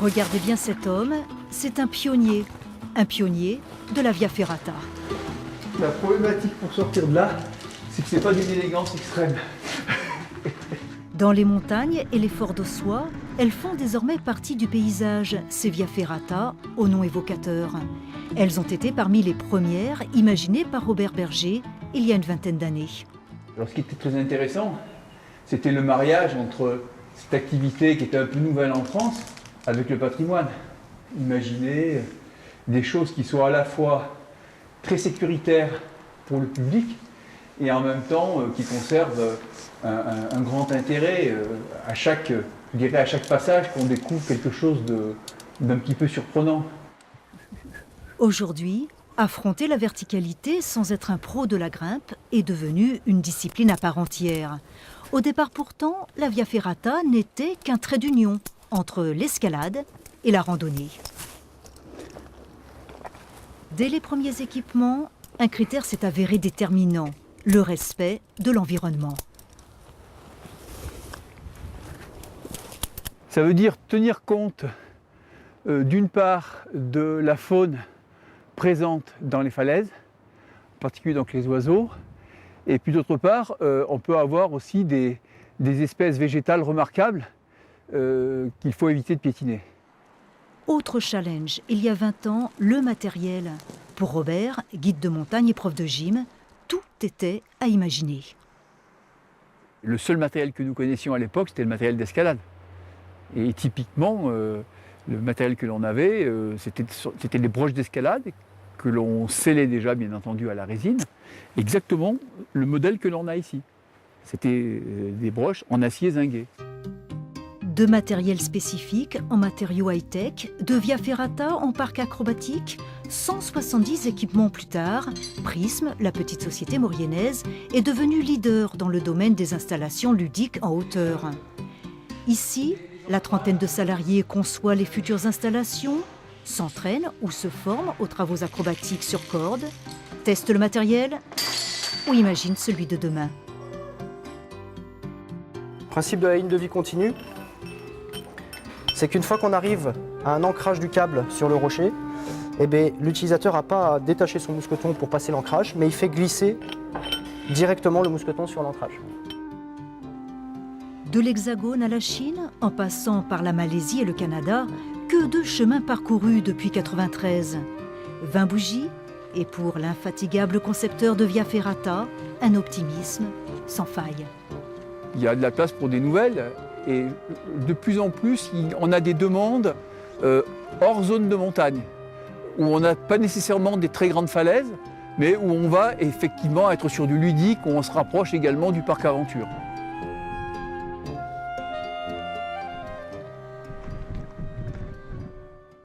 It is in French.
Regardez bien cet homme, c'est un pionnier de la Via Ferrata. La problématique pour sortir de là, c'est que c'est pas d'une élégance extrême. Dans les montagnes et les forts d'Ossois, elles font désormais partie du paysage, ces Via Ferrata, au nom évocateur. Elles ont été parmi les premières imaginées par Robert Berger il y a une vingtaine d'années. Alors ce qui était très intéressant, c'était le mariage entre cette activité qui était un peu nouvelle en France avec le patrimoine. Imaginer des choses qui soient à la fois très sécuritaires pour le public et en même temps qui conservent un grand intérêt. À chaque passage, qu'on découvre quelque chose d'un petit peu surprenant. Aujourd'hui, affronter la verticalité sans être un pro de la grimpe est devenu une discipline à part entière. Au départ pourtant, la Via Ferrata n'était qu'un trait d'union entre l'escalade et la randonnée. Dès les premiers équipements, un critère s'est avéré déterminant, le respect de l'environnement. Ça veut dire tenir compte d'une part de la faune présente dans les falaises, en particulier donc les oiseaux, et puis d'autre part, on peut avoir aussi des espèces végétales remarquables qu'il faut éviter de piétiner. Autre challenge, il y a 20 ans, le matériel. Pour Robert, guide de montagne et prof de gym, tout était à imaginer. Le seul matériel que nous connaissions à l'époque, c'était le matériel d'escalade. Et typiquement, le matériel que l'on avait, c'était les broches d'escalade que l'on scellait déjà, bien entendu, à la résine. Exactement le modèle que l'on a ici. C'était des broches en acier zingué. De matériel spécifique en matériaux high-tech, de Via Ferrata en parc acrobatique, 170 équipements plus tard, Prism, la petite société mauriennaise, est devenue leader dans le domaine des installations ludiques en hauteur. Ici, la trentaine de salariés conçoit les futures installations, s'entraîne ou se forme aux travaux acrobatiques sur corde, teste le matériel ou imagine celui de demain. Le principe de la ligne de vie continue, c'est qu'une fois qu'on arrive à un ancrage du câble sur le rocher, l'utilisateur n'a pas à détacher son mousqueton pour passer l'ancrage, mais il fait glisser directement le mousqueton sur l'ancrage. De l'Hexagone à la Chine, en passant par la Malaisie et le Canada, que de chemins parcourus depuis 1993. 20 bougies, et pour l'infatigable concepteur de Via Ferrata, un optimisme sans faille. Il y a de la place pour des nouvelles et de plus en plus, on a des demandes hors zone de montagne, où on n'a pas nécessairement des très grandes falaises, mais où on va effectivement être sur du ludique, où on se rapproche également du parc aventure.